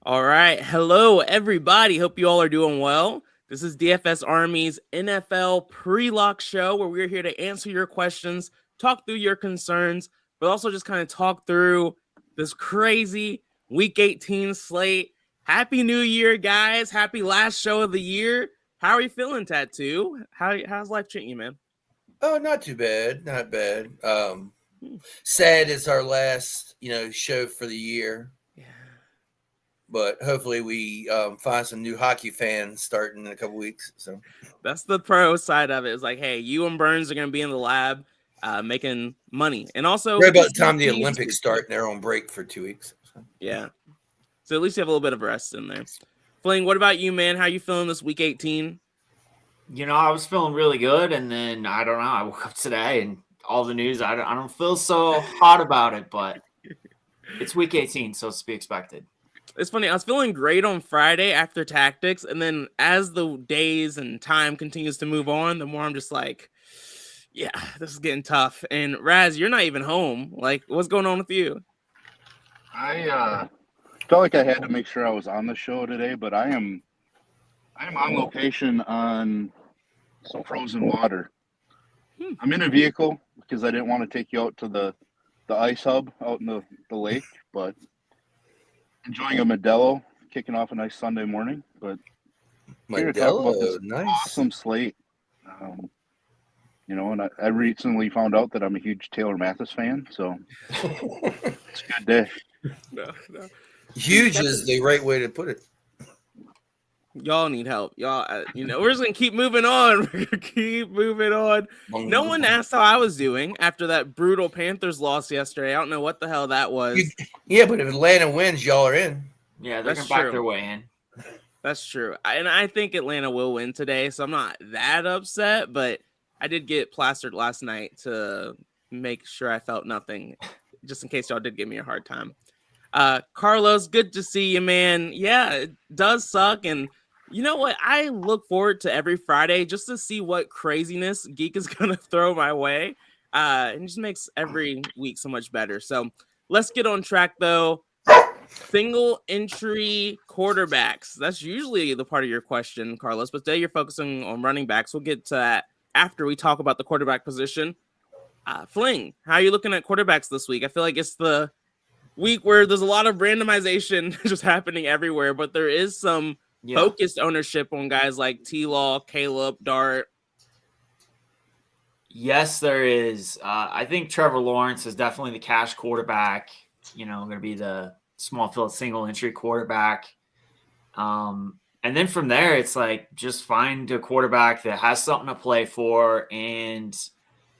All right. Hello, everybody. Hope you all are doing well. This is DFS Army's NFL pre-lock show where we're here to answer your questions, talk through your concerns, but also just kind of talk through this crazy Week 18 slate. Happy New Year, guys. Happy last show of the year. How are you feeling, Tattoo? How's life treating you, man? Oh, not too bad. Not bad. Hmm. Sad it's our last, show for the year, Yeah. but hopefully we find some new hockey fans starting in a couple weeks. So That's the pro side of it. It's like, hey, you and Burns are going to be in the lab making money. And also, right about these the time the GPPs Olympics start, and they're on break for 2 weeks. So. yeah. So at least you have a little bit of rest in there. Fling, what about you, man? How you feeling this week 18? I was feeling really good, and then I don't know. I woke up today and all the news. I don't feel so hot about it, but it's week 18, so it's to be expected. It's funny. I was feeling great on Friday after tactics, and then as the days and time continues to move on, the more I'm just like, yeah, this is getting tough. And Raz, you're not even home. Like, what's going on with you? I felt like I had to make sure I was on the show today, but I am on location on some frozen water. I'm in a vehicle because I didn't want to take you out to the ice hub out in the lake, but enjoying a Modelo, kicking off a nice Sunday morning. But here to talk about this nice. awesome slate. And I recently found out that I'm a huge Taylor Mathis fan, so it's a good day. No. Huge is the right way to put it. Y'all need help. Y'all, we're just going to keep moving on. We're going to keep moving on. No one asked how I was doing after that brutal Panthers loss yesterday. I don't know what the hell that was. Yeah, but if Atlanta wins, y'all are in. Yeah, they're going to back their way in. That's true. And I think Atlanta will win today, so I'm not that upset, but I did get plastered last night to make sure I felt nothing, just in case y'all did give me a hard time. Carlos, good to see you, man. Yeah, it does suck. And you know what? I look forward to every Friday just to see what craziness Geek is going to throw my way. It just makes every week so much better. So let's get on track, though. Single entry quarterbacks. That's usually the part of your question, Carlos, but today you're focusing on running backs. We'll get to that after we talk about the quarterback position. Fling, how are you looking at quarterbacks this week? I feel like it's the week where there's a lot of randomization just happening everywhere, but there is some focused ownership on guys like T-Law, Caleb, Dart. Yes, there is. I think Trevor Lawrence is definitely the cash quarterback. Going to be the small field single entry quarterback. And then from there, it's like just find a quarterback that has something to play for and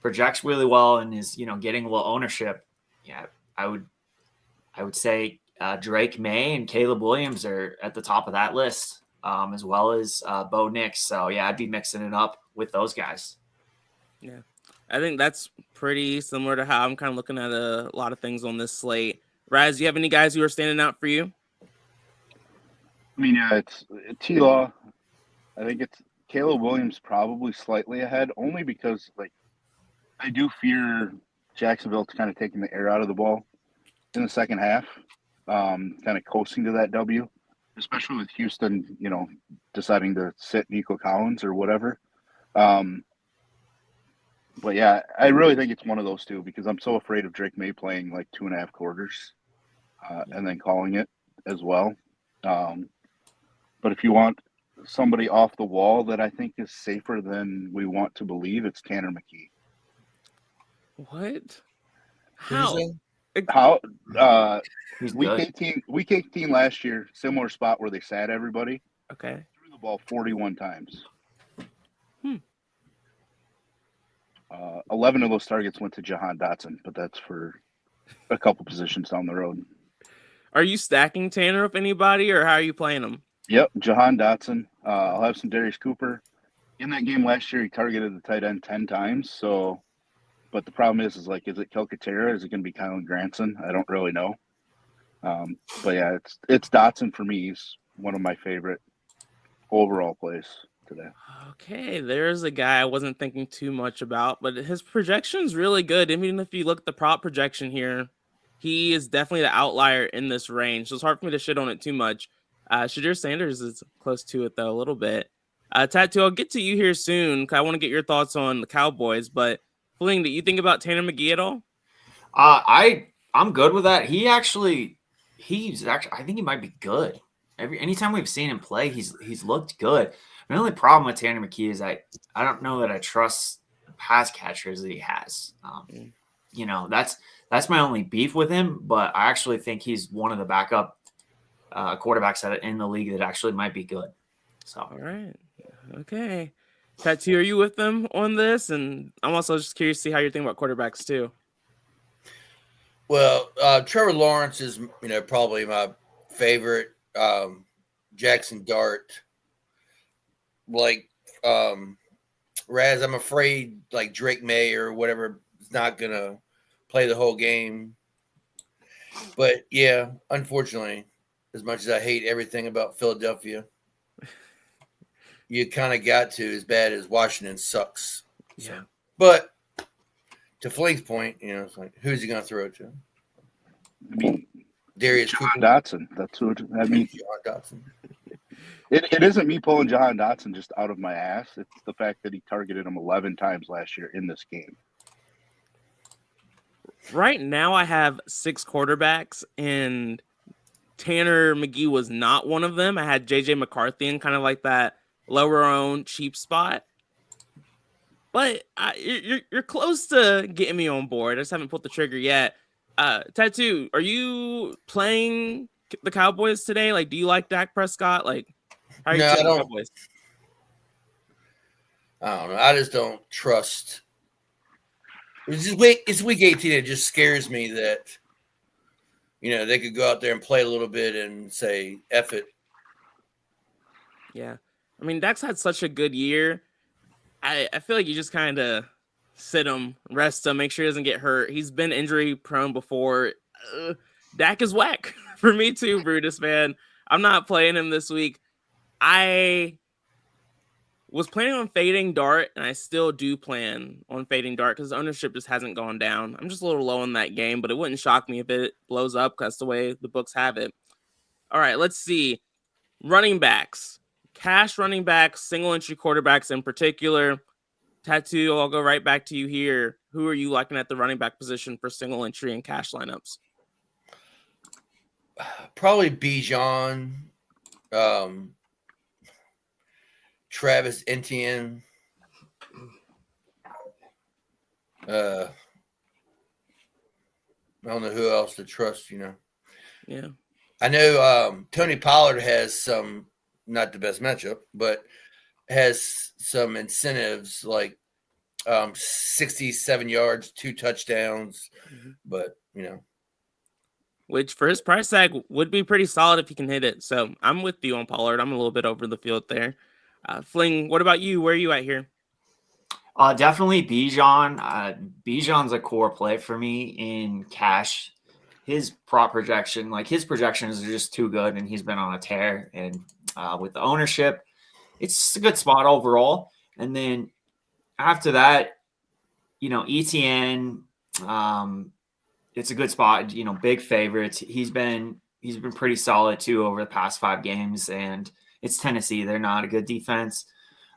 projects really well and is, getting a little ownership. Yeah, I would say Drake May and Caleb Williams are at the top of that list, as well as Bo Nix. So, yeah, I'd be mixing it up with those guys. Yeah, I think that's pretty similar to how I'm kind of looking at a lot of things on this slate. Raz, you have any guys who are standing out for you? I mean, yeah, it's T-Law. I think it's Caleb Williams probably slightly ahead, only because, I do fear Jacksonville kind of taking the air out of the ball in the second half, kind of coasting to that W, especially with Houston, deciding to sit Nico Collins or whatever. But, yeah, I really think it's one of those two because I'm so afraid of Drake May playing 2.5 quarters and then calling it as well. But if you want somebody off the wall that I think is safer than we want to believe, it's Tanner McKee. What? How? Week 18 last year, similar spot where they sat everybody. Okay. Threw the ball 41 times. 11 of those targets went to Jahan Dotson, but that's for a couple positions down the road. Are you stacking Tanner with anybody, or how are you playing him? Yep, Jahan Dotson. I'll have some Darius Cooper. In that game last year, he targeted the tight end 10 times. So, but the problem is it Calcaterra? Is it going to be Kylan Granson? I don't really know. But yeah, it's Dotson for me. He's one of my favorite overall plays today. Okay, there's a guy I wasn't thinking too much about, but his projection's really good. I mean, if you look at the prop projection here, he is definitely the outlier in this range. So it's hard for me to shit on it too much. Shadir Sanders is close to it, though, a little bit. Tattoo, I'll get to you here soon. I want to get your thoughts on the Cowboys. But, Fling, do you think about Tanner McGee at all? I'm good with that. He's actually, I think he might be good. Anytime we've seen him play, he's looked good. The only problem with Tanner McGee is I don't know that I trust pass catchers that he has. You know, that's my only beef with him, but I actually think he's one of the backup quarterbacks in the league that actually might be good. So, all right. Okay. Tattoo, are you with them on this? And I'm also just curious to see how you're thinking about quarterbacks too. Well, Trevor Lawrence is, probably my favorite. Jackson Dart, like Raz, I'm afraid like Drake May or whatever is not gonna play the whole game. But yeah, unfortunately, as much as I hate everything about Philadelphia, you kind of got to, as bad as Washington sucks. Yeah. But to Fling's point, it's like, who's he gonna throw it to? I mean, Darius John Cooper. Dotson. That's what I mean. John Dotson. It isn't me pulling John Dotson just out of my ass. It's the fact that he targeted him 11 times last year in this game. Right now, I have 6 quarterbacks, and Tanner McGee was not one of them. I had JJ McCarthy in kind of like that lower owned cheap spot. But you're close to getting me on board. I just haven't pulled the trigger yet. Tattoo, are you playing the Cowboys today? Like, do you like Dak Prescott? Like, how are you taking the Cowboys? I don't know. I just don't trust. It's week 18. It just scares me that, they could go out there and play a little bit and say, F it. Yeah. I mean, Dak's had such a good year. I feel like you just kind of sit him, rest him, make sure he doesn't get hurt. He's been injury prone before. Dak is whack for me too, Brutus, man. I'm not playing him this week. I was planning on fading Dart, and I still do plan on fading Dart because ownership just hasn't gone down. I'm just a little low in that game, but it wouldn't shock me if it blows up because that's the way the books have it. All right, let's see. Running backs. Cash running backs, single entry quarterbacks in particular. Tattoo, I'll go right back to you here. Who are you liking at the running back position for single entry and cash lineups? Probably Bijan, Travis Etienne. I don't know who else to trust, Yeah. I know Tony Pollard has some, not the best matchup, but has some incentives like 67 yards, 2 touchdowns. Mm-hmm. But, which for his price tag would be pretty solid if he can hit it. So I'm with you on Pollard. I'm a little bit over the field there. Fling, what about you? Where are you at here? Definitely Bijan. Bijan's a core play for me in cash. His prop projection, his projections are just too good, and he's been on a tear. And with the ownership, it's a good spot overall. And then after that, ETN, it's a good spot. Big favorites. He's been pretty solid too over the past 5 games, and it's Tennessee. They're not a good defense.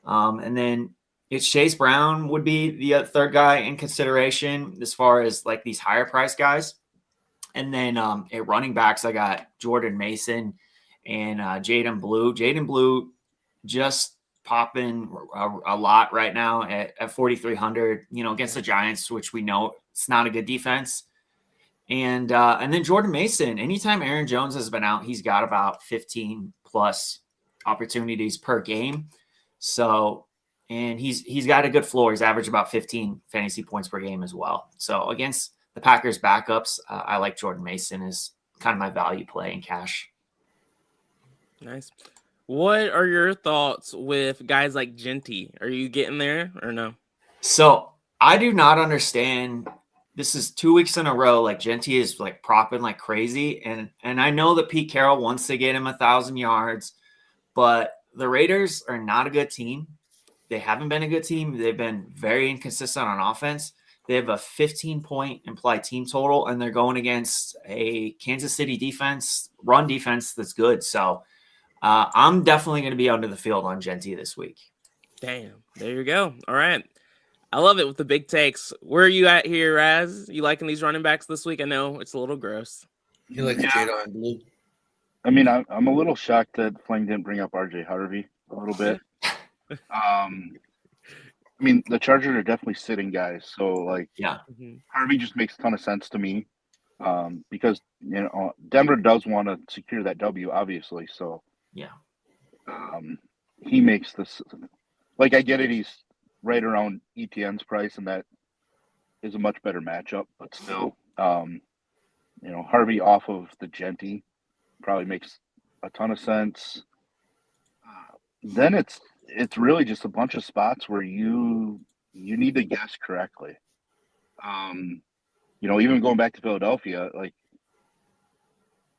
And then it's Chase Brown would be the third guy in consideration as far as these higher price guys. And then at running backs, I got Jordan Mason and Jaden Blue. Jaden Blue just popping a lot right now at 4,300, against the Giants, which we know it's not a good defense. And then Jordan Mason, anytime Aaron Jones has been out, he's got about 15 plus opportunities per game. So, and he's got a good floor. He's averaged about 15 fantasy points per game as well. So against the Packers backups, I like Jordan Mason as kind of my value play in cash. Nice. What are your thoughts with guys like Genty? Are you getting there or no? So I do not understand. This is 2 weeks in a row. Genty is propping like crazy. And I know that Pete Carroll wants to get him 1,000 yards, but the Raiders are not a good team. They haven't been a good team. They've been very inconsistent on offense. They have a 15-point implied team total, and they're going against a Kansas City run defense that's good. So I'm definitely going to be under the field on Genty this week. Damn. There you go. All right. I love it with the big takes. Where are you at here, Raz? You liking these running backs this week? I know it's a little gross. You like the Jadon Blue? I mean, I'm a little shocked that Flang didn't bring up RJ Harvey a little bit. I mean, the Chargers are definitely sitting guys, so like, Yeah, Harvey just makes a ton of sense to me, because Denver does want to secure that W, obviously. So yeah, he makes this. Like, I get it, he's right around ETN's price, and that is a much better matchup. But still, Harvey off of the Genty probably makes a ton of sense. Then it's really just a bunch of spots where you need to guess correctly. Even going back to Philadelphia, like,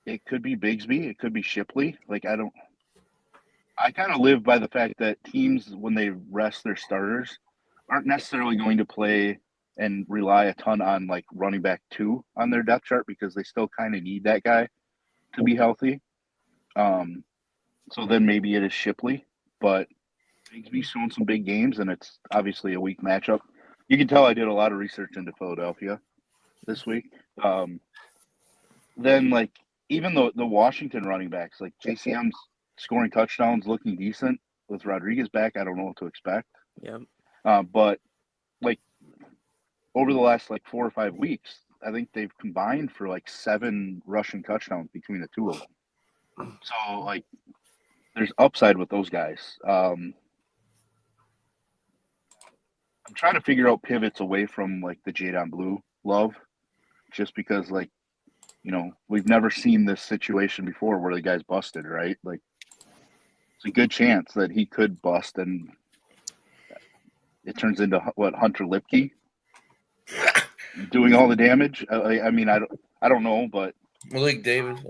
it could be Bigsby, it could be Shipley. Like, I kind of live by the fact that teams, when they rest their starters, aren't necessarily going to play and rely a ton on like running back 2 on their depth chart, because they still kind of need that guy to be healthy. So then maybe it is Shipley, but Bigsby's showing some big games, and it's obviously a weak matchup. You can tell I did a lot of research into Philadelphia this week. Then, like, even the Washington running backs, like JCM's scoring touchdowns, looking decent. With Rodriguez back, I don't know what to expect. Yeah. But, like, over the last, like, 4 or 5 weeks, I think they've combined for, like, 7 rushing touchdowns between the two of them. So, like, there's upside with those guys. I'm trying to figure out pivots away from like the Jadon Blue love, just because, like, we've never seen this situation before where the guy's busted, right? Like, it's a good chance that he could bust and it turns into what, Hunter Lipke doing all the damage. I mean, I don't know, but Malik Davis.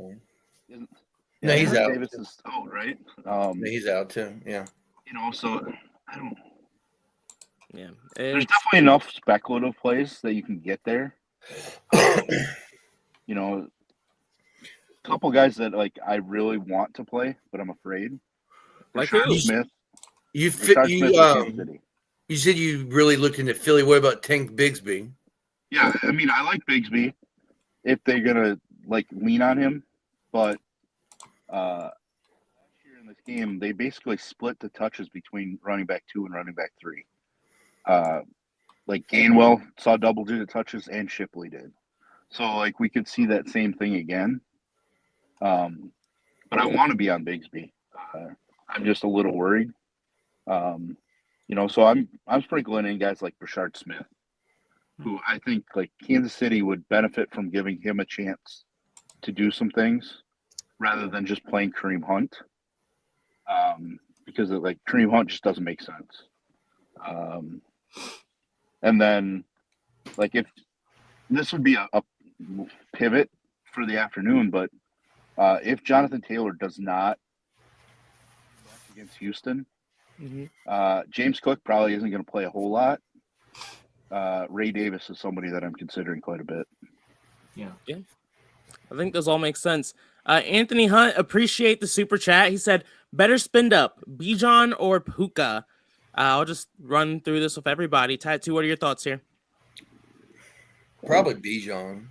Yeah, he's out. Davis is out, right? He's out too. Yeah. So I don't. Yeah. There's definitely enough speculative plays that you can get there. A couple guys that like I really want to play, but I'm afraid. Like Rashard who? Smith. You said you really looking at Philly. What about Tank Bigsby? Yeah, I mean, I like Bigsby if they're gonna like lean on him, but last year in this game they basically split the touches between running back 2 and running back 3. Like Gainwell saw double-digit touches and Shipley did, so like we could see that same thing again. But I want to be on Bigsby. I'm just a little worried. So I'm sprinkling in guys like Rashard Smith, who I think like Kansas City would benefit from giving him a chance to do some things rather than just playing Kareem Hunt. Because like Kareem Hunt just doesn't make sense. And then like if this would be a pivot for the afternoon, but if Jonathan Taylor does not against Houston, James Cook probably isn't going to play a whole lot. Ray Davis is somebody that I'm considering quite a bit. Yeah. I think those all make sense. Anthony Hunt, appreciate the super chat. He said, better spend up, Bijan or Puka? I'll just run through this with everybody. Tattoo, what are your thoughts here? Probably Bijan.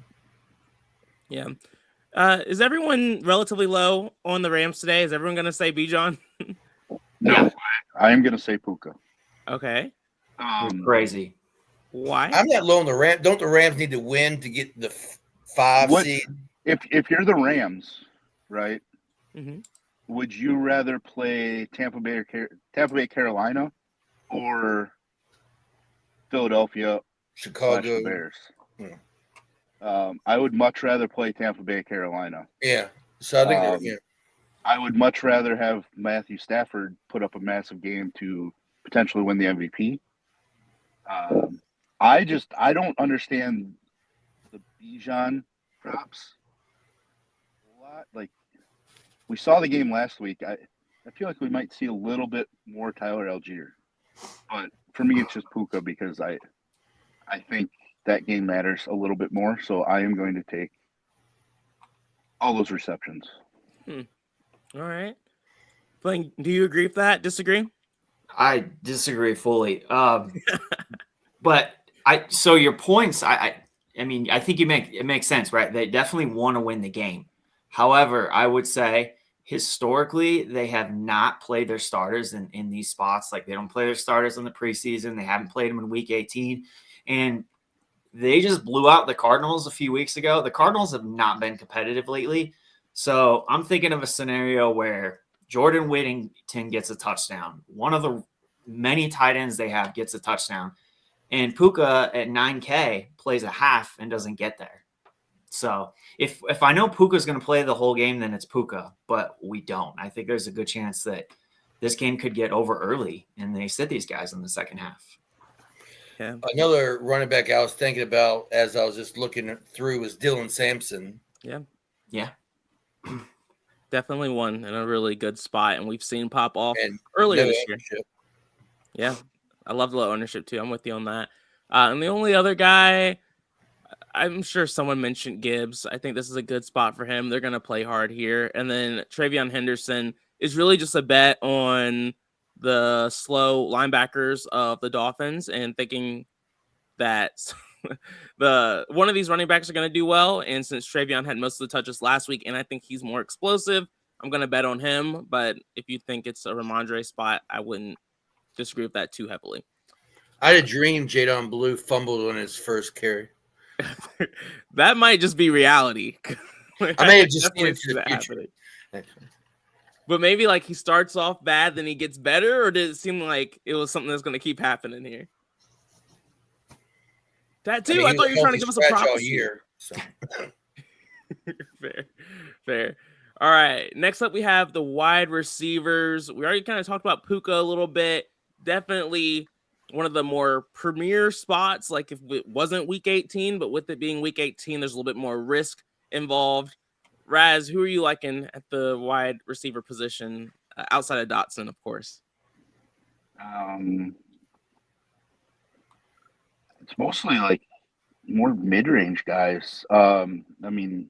Yeah. Is everyone relatively low on the Rams today? Is everyone going to say Bijan? No, I am going to say Puka. Okay. Crazy. Why? I'm not low on the Rams. Don't the Rams need to win to get the 5 seed? If you're the Rams, right? Mm-hmm. Would you rather play Tampa Bay, Carolina, or Philadelphia, Chicago, Bears? Yeah. I would much rather play Tampa Bay, Carolina. Yeah. So I think I would much rather have Matthew Stafford put up a massive game to potentially win the MVP. I don't understand the Bijan props a lot. Like, we saw the game last week. I feel like we might see a little bit more Tyler Algier. But for me, it's just Puka because I think that game matters a little bit more. So I am going to take all those receptions. All right. Blaine, do you agree with that? Disagree? I disagree fully. But so your points, I mean, I think it makes sense, right? They definitely want to win the game. However, I would say historically, they have not played their starters in these spots. Like, they don't play their starters in the preseason. They haven't played them in week 18. And they just blew out the Cardinals a few weeks ago. The Cardinals have not been competitive lately. So I'm thinking of a scenario where Jordan Whittington gets a touchdown. One of the many tight ends they have gets a touchdown. And Puka at 9K plays a half and doesn't get there. So if I know Puka's going to play the whole game, then it's Puka, but we don't. I think there's a good chance that this game could get over early and they sit these guys in the second half. Yeah. Another running back I was thinking about as I was just looking through was Dylan Sampson. Yeah. Yeah. Definitely one in a really good spot, and we've seen pop off And earlier no this year. ownership. Yeah, I love the low ownership too. I'm with you on that. And the only other guy, I'm sure someone mentioned Gibbs. I think this is a good spot for him. They're going to play hard here. And then Travion Henderson is really just a bet on the slow linebackers of the Dolphins and thinking that one of these running backs are going to do well. And since Travion had most of the touches last week, and I think he's more explosive, I'm going to bet on him. But if you think it's a Ramondre spot, I wouldn't disagree with that too heavily. I had a dream Jadon Blue fumbled on his first carry. That might just be reality. I may have just seen it for the future. Happening. But maybe like he starts off bad, then he gets better, or did it seem like it was something that's going to keep happening here? That too. I thought you were trying to give us a prophecy. All year, so. Fair. All right. Next up, we have the wide receivers. We already kind of talked about Puka a little bit. Definitely one of the more premier spots. Like if it wasn't week 18, but with it being week 18, there's a little bit more risk involved. Raz, who are you liking at the wide receiver position outside of Dotson, of course? It's mostly like more mid-range guys. I mean,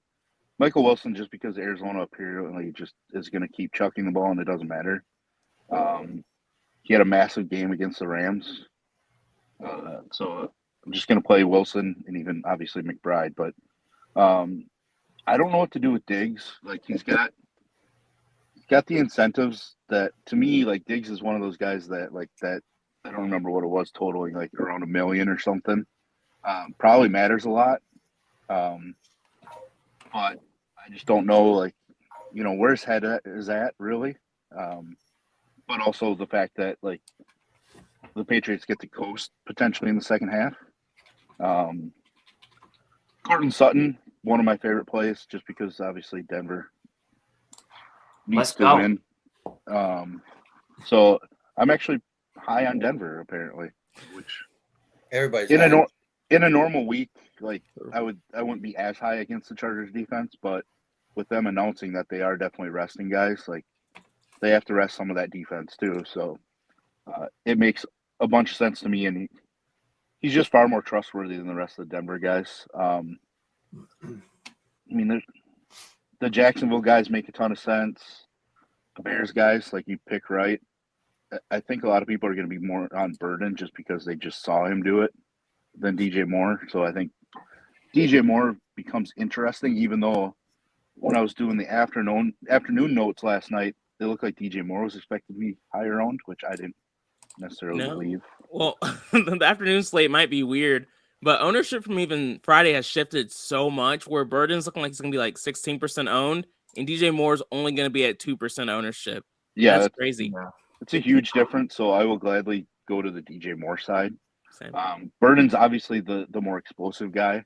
Michael Wilson, just because Arizona apparently just is going to keep chucking the ball and it doesn't matter. He had a massive game against the Rams. So I'm just going to play Wilson and even obviously McBride. But I don't know what to do with Diggs. Like he's got the incentives that, to me, like Diggs is one of those guys that I don't remember what it was totaling, like around $1 million or something. Probably matters a lot. But I just don't know, like, where his head is at, really. But also the fact that, like, the Patriots get to coast potentially in the second half. Courtland Sutton, one of my favorite plays, just because obviously Denver needs to win. So I'm actually high on Denver, apparently, which everybody's in a normal week, like I wouldn't be as high against the Chargers defense, but with them announcing that they are definitely resting guys, like they have to rest some of that defense too. So it makes a bunch of sense to me, and he's just far more trustworthy than the rest of the Denver guys. I mean, the Jacksonville guys make a ton of sense. The Bears guys, like you pick right. I think a lot of people are going to be more on Burden just because they just saw him do it than DJ Moore. So I think DJ Moore becomes interesting, even though when I was doing the afternoon notes last night, it looked like DJ Moore was expected to be higher owned, which I didn't necessarily believe. Well, the afternoon slate might be weird, but ownership from even Friday has shifted so much where Burden's looking like he's going to be like 16% owned and DJ Moore's only going to be at 2% ownership. Yeah, that's crazy. It's a huge difference, so I will gladly go to the DJ Moore side. Same. Burden's obviously the more explosive guy,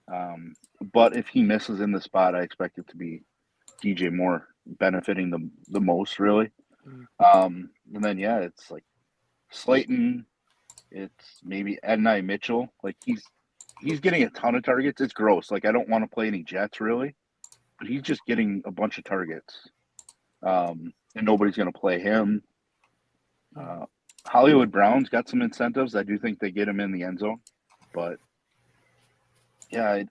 but if he misses in the spot, I expect it to be DJ Moore benefiting the most, really. And then, yeah, it's like Slayton, it's maybe Adonai Mitchell. Like he's getting a ton of targets. It's gross. Like I don't want to play any Jets, really, but he's just getting a bunch of targets, and nobody's going to play him. Hollywood Brown's got some incentives. I do think they get him in the end zone, but Yeah,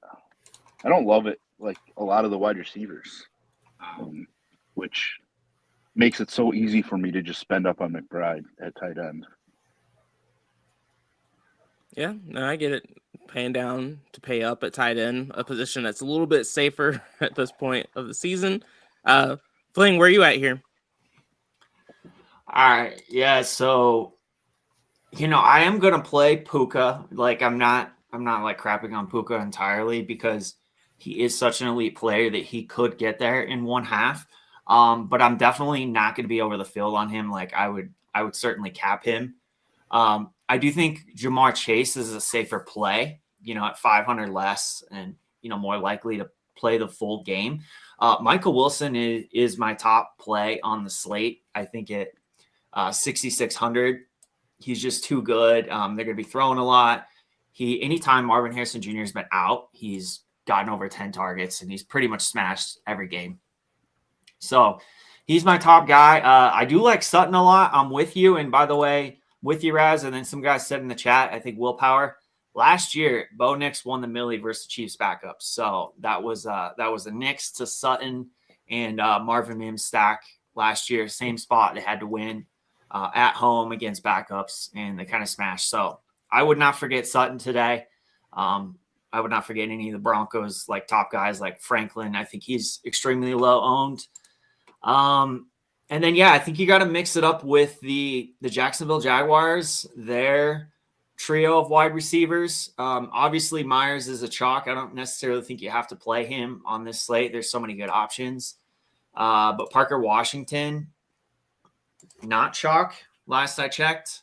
I don't love it like a lot of the wide receivers, which makes it so easy for me to just spend up on McBride at tight end. Yeah, no, I get it. Paying down to pay up at tight end, a position that's a little bit safer at this point of the season. Fling, where are you at here? All right. Yeah. So, I am going to play Puka. Like, I'm not like crapping on Puka entirely because he is such an elite player that he could get there in one half. But I'm definitely not going to be over the field on him. Like, I would certainly cap him. I do think Jamar Chase is a safer play, at 500 less and, more likely to play the full game. Michael Wilson is my top play on the slate. I think at 6,600, he's just too good. They're going to be throwing a lot. Anytime Marvin Harrison Jr. has been out, he's gotten over 10 targets and he's pretty much smashed every game. So he's my top guy. I do like Sutton a lot. I'm with you. And by the way, with you, Raz, and then some guys said in the chat, I think willpower. Last year, Bo Nix won the Millie versus Chiefs backups. So that was the Nix to Sutton and Marvin Mims stack last year. Same spot. They had to win at home against backups, and they kind of smashed. So I would not forget Sutton today. I would not forget any of the Broncos, like top guys like Franklin. I think he's extremely low owned. And then, I think you got to mix it up with the Jacksonville Jaguars, their trio of wide receivers. Obviously, Myers is a chalk. I don't necessarily think you have to play him on this slate. There's so many good options. But Parker Washington, not chalk, last I checked.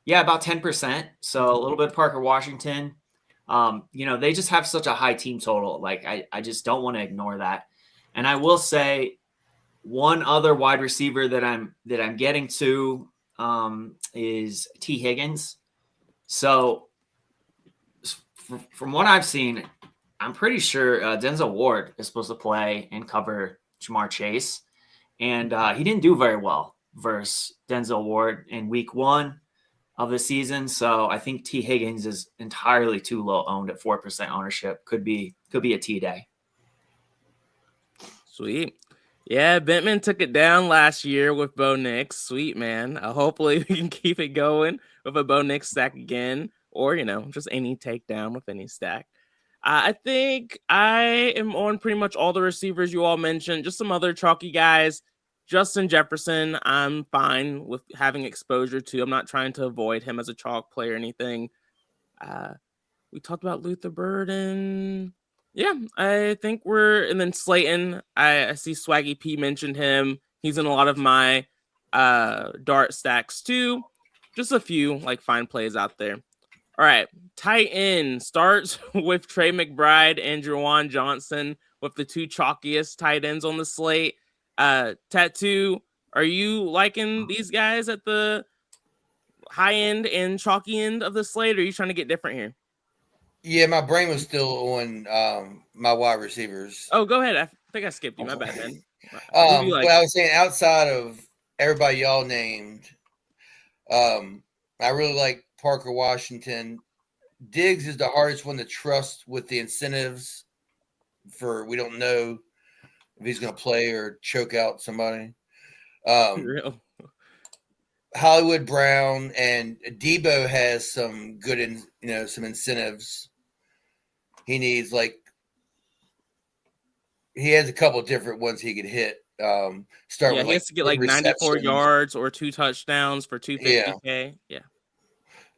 Yeah, about 10%. So a little bit of Parker Washington. They just have such a high team total. Like, I just don't want to ignore that. And I will say, one other wide receiver that I'm getting to is T. Higgins. So from what I've seen, I'm pretty sure Denzel Ward is supposed to play and cover Jamar Chase. And he didn't do very well versus Denzel Ward in week 1 of the season. So I think T. Higgins is entirely too low owned at 4% ownership. Could be a T day. Sweet. Yeah, Bentman took it down last year with Bo Nix. Sweet, man. Hopefully we can keep it going with a Bo Nix stack again, or, just any takedown with any stack. I think I am on pretty much all the receivers you all mentioned, just some other chalky guys. Justin Jefferson, I'm fine with having exposure to. I'm not trying to avoid him as a chalk play or anything. We talked about Luther Burden. Yeah, I think and then Slayton, I see Swaggy P mentioned him. He's in a lot of my dart stacks too. Just a few fine plays out there. All right, tight end starts with Trey McBride and Juwan Johnson with the two chalkiest tight ends on the slate. Tattoo, are you liking these guys at the high end and chalky end of the slate, or are you trying to get different here? Yeah, my brain was still on my wide receivers. Oh, go ahead. I think I skipped you. My bad, man. But I was saying outside of everybody y'all named, I really like Parker Washington. Diggs is the hardest one to trust with the incentives we don't know if he's going to play or choke out somebody. Real. Hollywood Brown and Debo has some good, some incentives. He needs he has a couple of different ones he could hit. Start with he has to get 94 yards or 2 touchdowns for 250K. Yeah.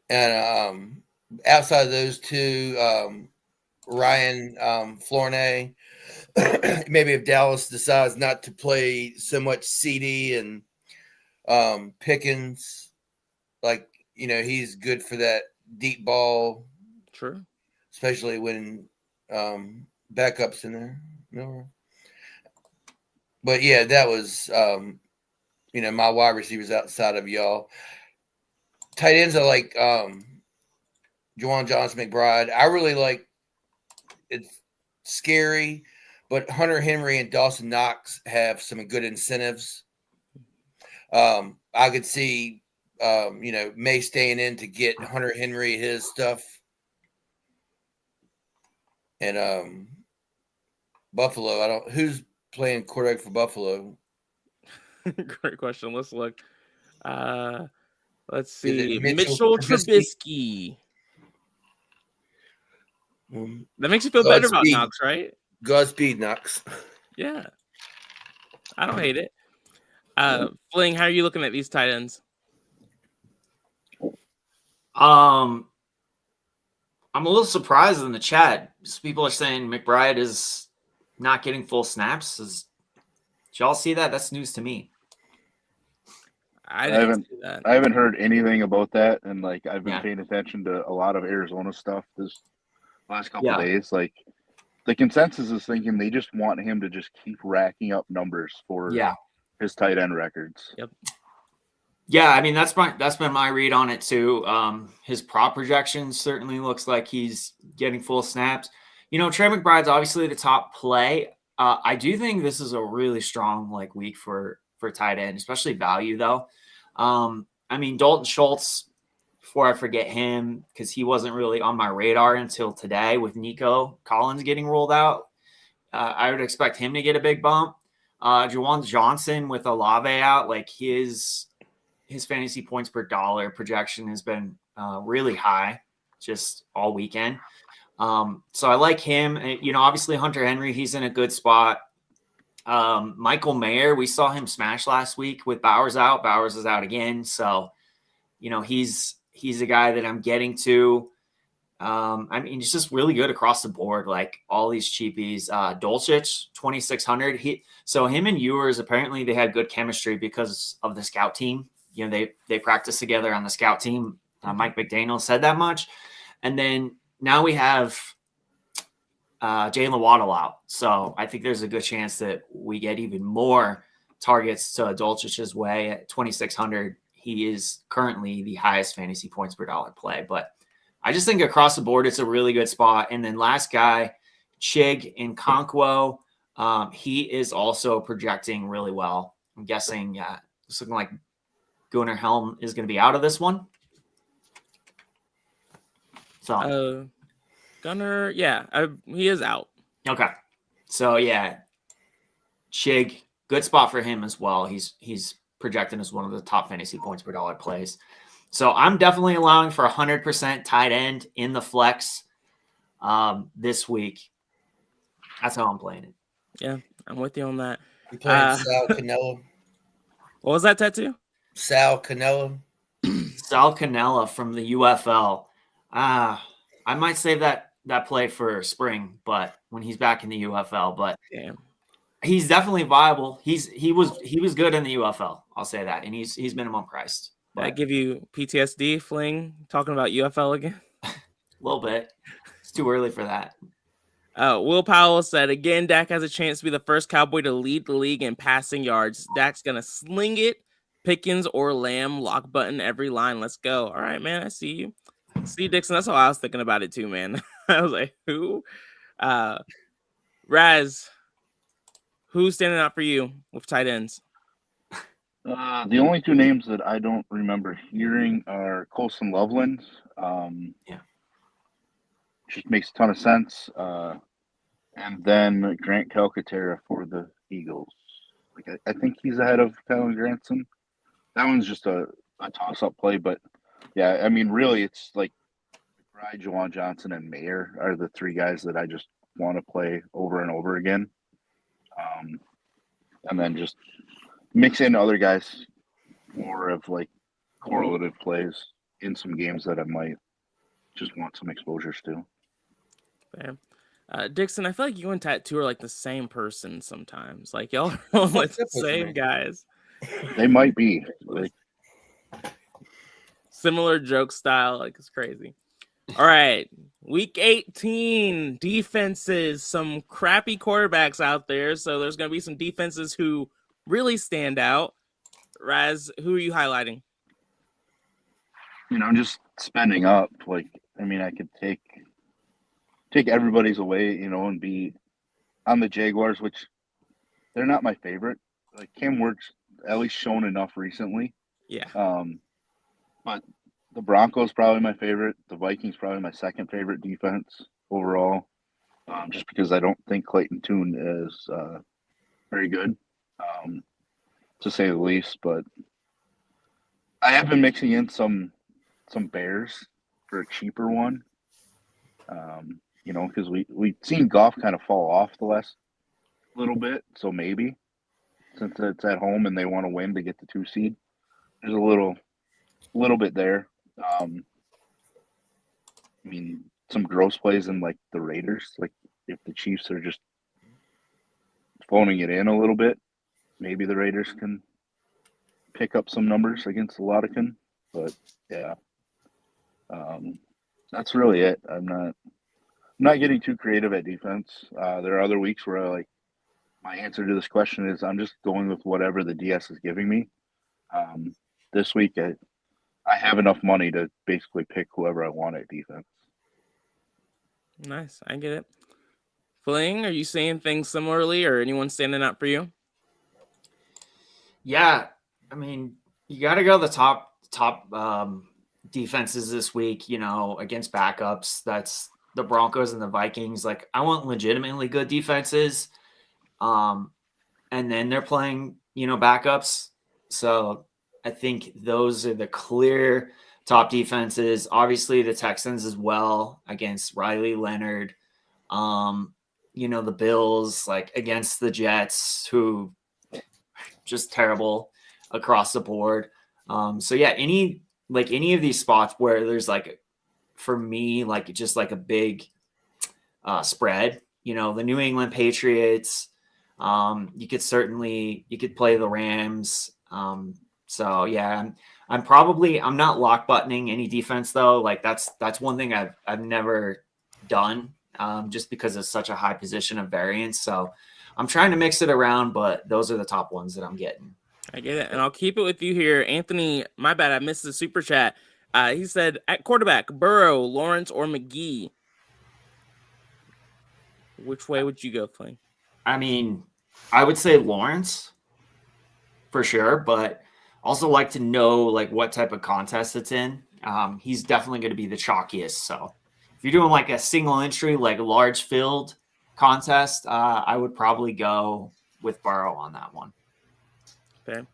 And outside of those two, Ryan Flournoy, maybe if Dallas decides not to play so much CD and Pickens, he's good for that deep ball. True. Especially when backups in there. But yeah, that was my wide receivers outside of y'all. Tight ends are like Juwan Johnson, McBride. I really like it's scary, but Hunter Henry and Dawson Knox have some good incentives. I could see May staying in to get Hunter Henry his stuff. And Buffalo, who's playing quarterback for Buffalo? Great question. Let's look. Let's Is it see. Mitchell Mitchell Trubisky. Um, That makes you feel better about Godspeed. Knox, right? Godspeed, Knox. Yeah. I don't hate it. Fling, how are you looking at these tight ends? I'm a little surprised in the chat. People are saying McBride is not getting full snaps. Did y'all see that? That's news to me. I didn't see that. I haven't heard anything about that, and like I've been Yeah. paying attention to a lot of Arizona stuff this last couple Yeah. days. Like the consensus is thinking they just want him to just keep racking up numbers for his tight end records. Yep. Yeah, I mean that's been my read on it too. His prop projection certainly looks like he's getting full snaps. You know, Trey McBride's obviously the top play. I do think this is a really strong week for tight end, especially value though. I mean Dalton Schultz, before I forget him, because he wasn't really on my radar until today with Nico Collins getting rolled out. I would expect him to get a big bump. Juwan Johnson with Olave out, his fantasy points per dollar projection has been really high just all weekend. So I like him. You know, obviously Hunter Henry, he's in a good spot. Michael Mayer, we saw him smash last week with Bowers out. Bowers is out again. So, you know, he's a guy that I'm getting to. I mean, he's just really good across the board, like all these cheapies. Dulcich, 2,600. Him and Ewers, apparently they had good chemistry because of the scout team. You know, they practice together on the scout team. Mike McDaniel said that much. And then now we have Jalen Waddle out. So I think there's a good chance that we get even more targets to Dulcich's way at 2,600. He is currently the highest fantasy points per dollar play. But I just think across the board, it's a really good spot. And then last guy, Chig in Conquo, he is also projecting really well. I'm guessing it's looking like Gunnar Helm is going to be out of this one. So Gunnar, he is out. Okay. So yeah, Chig, good spot for him as well. He's projected as one of the top fantasy points per dollar plays. So I'm definitely allowing for 100% tight end in the flex this week. That's how I'm playing it. Yeah, I'm with you on that. You playing Sal Canella? What was that tattoo? Sal Canella. Sal Canella from the UFL. I might save that play for spring, but when he's back in the UFL, but damn, he's definitely viable. He was good in the UFL. I'll say that, and he's minimum priced. Did I give you PTSD, Fling, talking about UFL again? A little bit. It's too early for that. Will Powell said, again, Dak has a chance to be the first Cowboy to lead the league in passing yards. Dak's going to sling it. Pickens or Lamb, lock button every line. Let's go. All right, man. I see you. See, Dixon, that's how I was thinking about it too, man. I was like, who? Raz, who's standing out for you with tight ends? The only two names that I don't remember hearing are Colson Loveland. Just makes a ton of sense. And then Grant Calcaterra for the Eagles. I think he's ahead of Kylan Granson. That one's just a toss-up play, but yeah, I mean, really, it's like McBride, Juwan Johnson, and Mayer are the three guys that I just want to play over and over again. And then just mix in other guys, more of like correlative plays in some games that I might just want some exposures to. Bam. Dixon, I feel like you and Tattoo are like the same person sometimes. Like y'all are like the same guys. They might be like similar joke style. Like it's crazy. All right, week 18 defenses. Some crappy quarterbacks out there, so there's gonna be some defenses who really stand out. Raz, who are you highlighting? You know, just spending up. Like, I mean, I could take everybody's away, you know, and be on the Jaguars, which they're not my favorite. Like Cam Work's at least shown enough recently. Yeah. But the Broncos probably my favorite. The Vikings probably my second favorite defense overall. just because I don't think Clayton Tune is very good, to say the least. But I have been mixing in some Bears for a cheaper one. Because we've seen Goff kind of fall off the last little bit, so maybe since it's at home and they want to win to get the 2 seed, there's a little bit there. Some gross plays in like the Raiders, like if the Chiefs are just phoning it in a little bit, maybe the Raiders can pick up some numbers against the Lodican. But yeah, that's really it. I'm not getting too creative at defense. There are other weeks where my answer to this question is I'm just going with whatever the DS is giving me. This week I have enough money to basically pick whoever I want at defense. Nice. I get it. Fling, are you seeing things similarly or anyone standing out for you? Yeah. I mean, you got to go the top defenses this week, against backups. That's the Broncos and the Vikings. Like, I want legitimately good defenses. And then they're playing, backups. So I think those are the clear top defenses. Obviously the Texans as well against Riley Leonard. The Bills, like against the Jets, who just terrible across the board. So yeah, any of these spots where there's for me, just a big spread, the New England Patriots, you could play the Rams. So yeah, I'm not lock buttoning any defense though. That's one thing I've never done, just because it's such a high position of variance. So I'm trying to mix it around, but those are the top ones that I'm getting. I get it. And I'll keep it with you here. Anthony, my bad, I missed the super chat. He said at quarterback, Burrow, Lawrence, or McGee. Which way would you go, Fling? I mean, I would say Lawrence for sure, but also like to know what type of contest it's in. He's definitely going to be the chalkiest. So if you're doing a single entry, large field contest, I would probably go with Burrow on that one. Okay.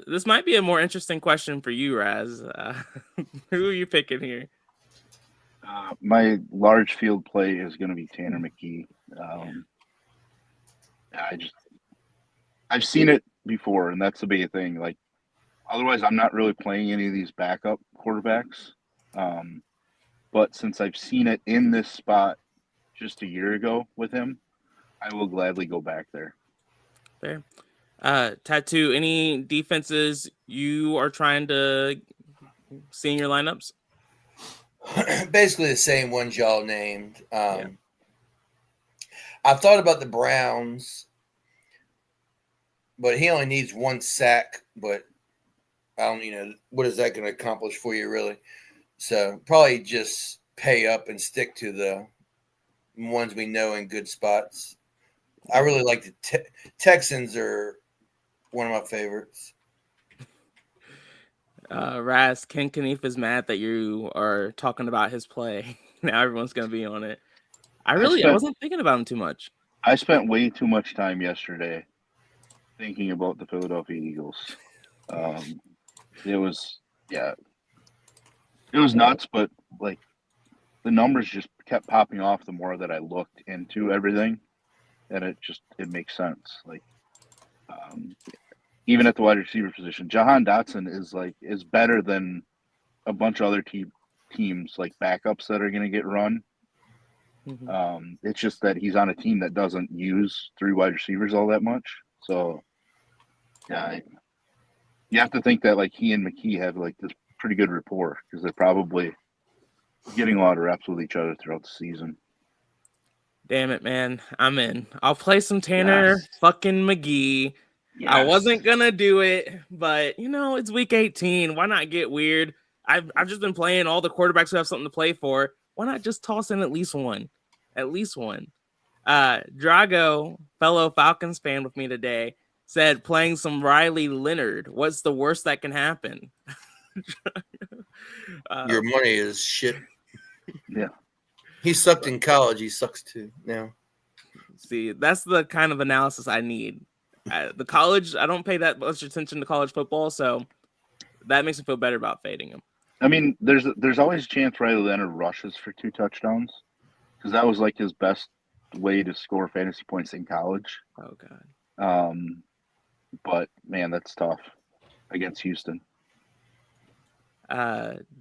This might be a more interesting question for you, Raz. Who are you picking here? My large field play is going to be Tanner McKee. I've seen it before, and that's the big thing. Otherwise, I'm not really playing any of these backup quarterbacks. But since I've seen it in this spot just a year ago with him, I will gladly go back there. Fair. Tattoo, any defenses you are trying to see in your lineups? Basically the same ones y'all named. I've thought about the Browns, but he only needs 1 sack. But I don't, what is that going to accomplish for you, really? So probably just pay up and stick to the ones we know in good spots. I really like the Texans are one of my favorites. Raz, Ken Knief is mad that you are talking about his play. Now everyone's going to be on it. I wasn't thinking about him too much. I spent way too much time yesterday thinking about the Philadelphia Eagles. It was nuts, but the numbers just kept popping off the more that I looked into everything, and it makes sense. Even at the wide receiver position, Jahan Dotson is better than a bunch of other teams backups that are going to get run. Mm-hmm. It's just that he's on a team that doesn't use 3 wide receivers all that much. So yeah, you have to think that he and McKee have this pretty good rapport because they're probably getting a lot of reps with each other throughout the season. Damn it, man. I'm in. I'll play some Tanner fucking McGee. Yes. I wasn't going to do it, but, it's week 18. Why not get weird? I've just been playing all the quarterbacks who have something to play for. Why not just toss in at least one? At least one. Drago, fellow Falcons fan with me today, said playing some Riley Leonard. What's the worst that can happen? Your money is shit. Yeah. He sucked in college. He sucks too now. See, that's the kind of analysis I need. The college, I don't pay that much attention to college football, so that makes me feel better about fading him. I mean, there's always a chance Riley Leonard rushes for 2 touchdowns because that was like his best way to score fantasy points in college. Oh God. But man, that's tough against Houston.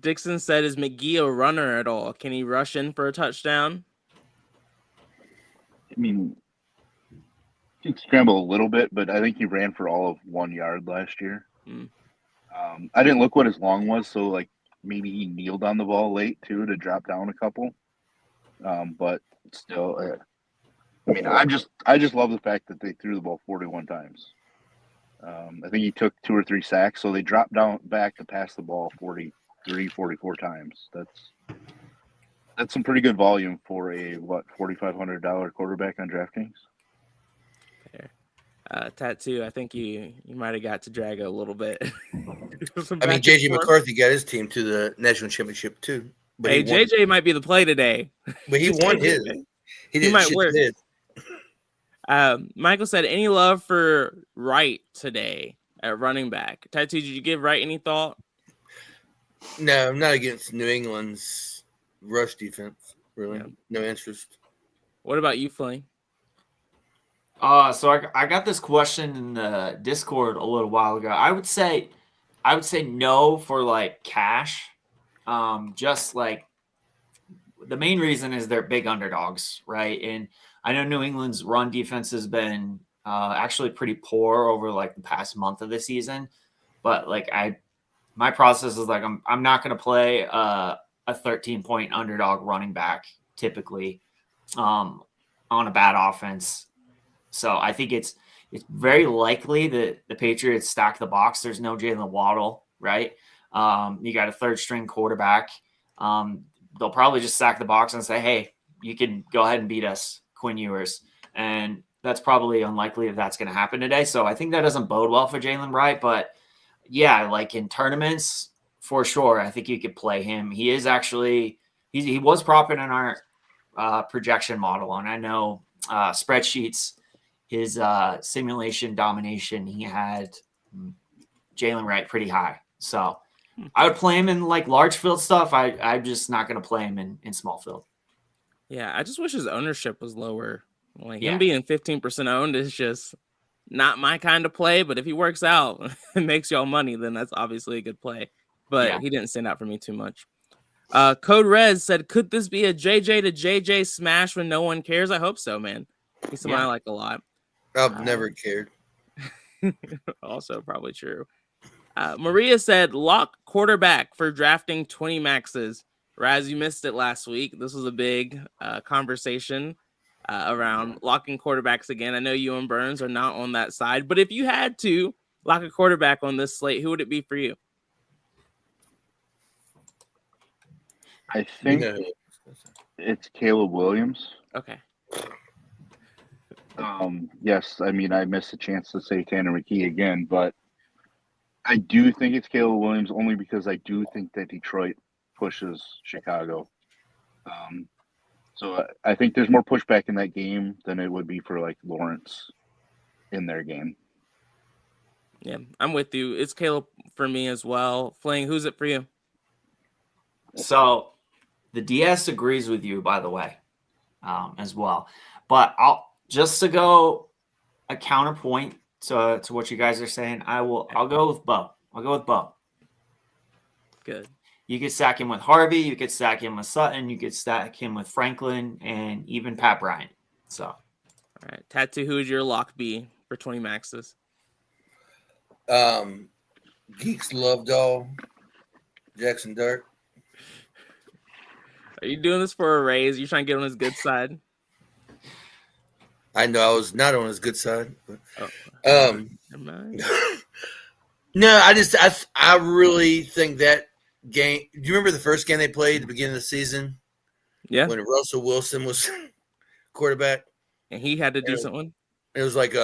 Dixon said, "Is McGee a runner at all? Can he rush in for a touchdown?" I mean, he can scramble a little bit, but I think he ran for all of 1 yard last year. I didn't look what his long was, so like maybe he kneeled on the ball late too to drop down a couple. But still, I mean, I just love the fact that they threw the ball 41 times. I think he took 2 or 3 sacks, so they dropped down back to pass the ball 43, 44 times. That's some pretty good volume for a $4,500 quarterback on DraftKings. Tattoo, I think you might have got to drag it a little bit. I mean, JJ McCarthy got his team to the national championship too. But hey, JJ might be the play today. But he won his. He didn't might shit work. his. Michael said, "Any love for Wright today at running back?" Tattoo, did you give Wright any thought? No, I'm not against New England's rush defense. Really, Yeah. No interest. What about you, Fling? So I got this question in the Discord a little while ago. I would say no for like cash. Just like the main reason is they're big underdogs, right? And I know New England's run defense has been actually pretty poor over like the past month of the season, but like my process is like I'm not going to play a 13-point underdog running back typically on a bad offense. So I think it's very likely that the Patriots stack the box. There's no Jalen Waddle, right? You got a 3rd-string quarterback. They'll probably just stack the box and say, "Hey, you can go ahead and beat us, Quinn Ewers." And that's probably unlikely if that's going to happen today. So I think that doesn't bode well for Jalen Wright. But yeah, like in tournaments, for sure, I think you could play him. He is actually he was propping in our projection model, and I know spreadsheets. His simulation domination, he had Jalen Wright pretty high. So I would play him in like large field stuff. I'm just not going to play him in small field. Yeah, I just wish his ownership was lower. Like him being 15% owned is just not my kind of play. But if he works out and makes y'all money, then that's obviously a good play. But he didn't stand out for me too much. Code Rez said, "Could this be a JJ to JJ smash when no one cares?" I hope so, man. He's someone I like a lot. I've never cared. Also probably true. Maria said, "Lock quarterback for drafting 20 maxes." Raz, you missed it last week. This was a big conversation around locking quarterbacks again. I know you and Burns are not on that side, but if you had to lock a quarterback on this slate, who would it be for you? I think it's Caleb Williams. Okay. Yes, I mean, I missed a chance to say Tanner McKee again, but I do think it's Caleb Williams only because I do think that Detroit pushes Chicago. So I think there's more pushback in that game than it would be for like Lawrence in their game. Yeah, I'm with you. It's Caleb for me as well. Fling, who's it for you? So the DS agrees with you, by the way, as well. But just to go a counterpoint to what you guys are saying, I'll go with Bo. I'll go with Bo. Good. You could stack him with Harvey. You could stack him with Sutton. You could stack him with Franklin and even Pat Bryant. So, all right, Tattoo, who would your lock be for 20 maxes? Geeks Love Doll, Jackson Dart. Are you doing this for a raise? You trying to get on his good side? I know I was not on his good side. But, Never mind. no, I really think that game. Do you remember the first game they played at the beginning of the season? Yeah. When Russell Wilson was quarterback. And he had a decent one. It was like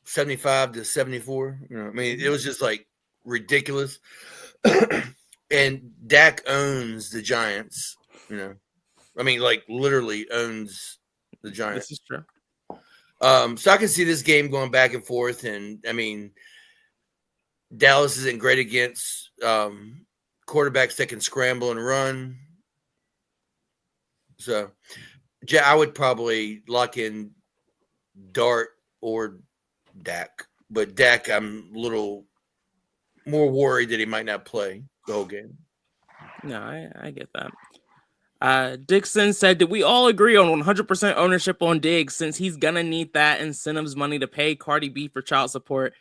75 to 74. You know, I mean, it was just like ridiculous. And Dak owns the Giants, you know. I mean, like literally owns the Giants. This is true. So I can see this game going back and forth, and I mean, Dallas isn't great against quarterbacks that can scramble and run. So, I would probably lock in Dart or Dak, but Dak, I'm a little more worried that he might not play the whole game. No, I get that. Dixon said, did we all agree on 100% ownership on Diggs since he's going to need that incentives money to pay Cardi B for child support?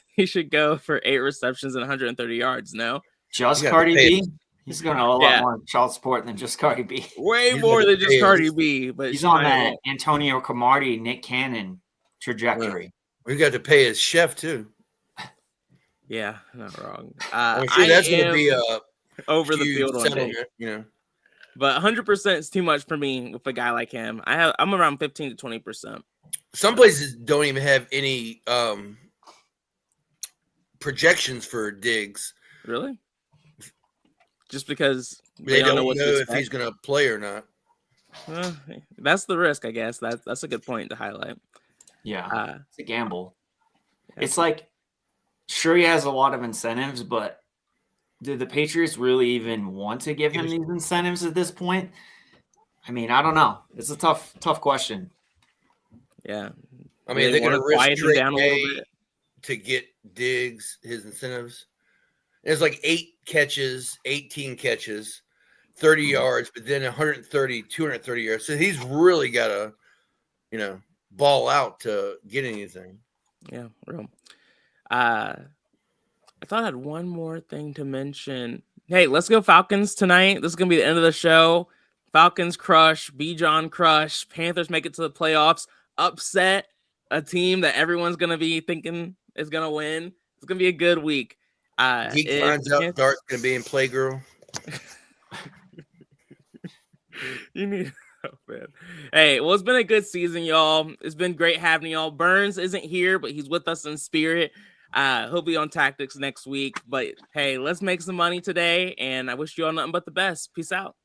He should go for 8 receptions and 130 yards. No? Just Cardi B? He's going to have a lot more child support than just Cardi B. Way more than just Cardi B. But he's on that Antonio Cromartie, Nick Cannon trajectory. We got to pay his chef, too. Yeah, not wrong. I'm sure that's going to be over the field on Diggs. You know. But 100% is too much for me with a guy like him. I'm around 15 to 20%. Some places don't even have any projections for Diggs. Really? Just because they don't know if he's going to play or not. That's the risk, I guess. That's a good point to highlight. Yeah, it's a gamble. Yeah. It's like, sure, he has a lot of incentives, but do the Patriots really even want to give him these incentives at this point? I mean, I don't know. It's a tough question. Yeah. I mean, they're going to risk trade down a little bit to get Diggs his incentives. It's like 8 catches, 18 catches, 30 yards, but then 130, 230 yards. So he's really got to, ball out to get anything. Yeah, real. I thought I had one more thing to mention. Hey, let's go Falcons tonight. This is going to be the end of the show. Falcons crush, Bijan crush, Panthers make it to the playoffs, upset a team that everyone's going to be thinking is going to win. It's going to be a good week. Geek finds out Dart's going to be in Playgirl. You need... Oh, man. Hey, well, it's been a good season, y'all. It's been great having y'all. Burns isn't here, but he's with us in spirit. He'll be on Tactics next week. But, hey, let's make some money today, and I wish you all nothing but the best. Peace out.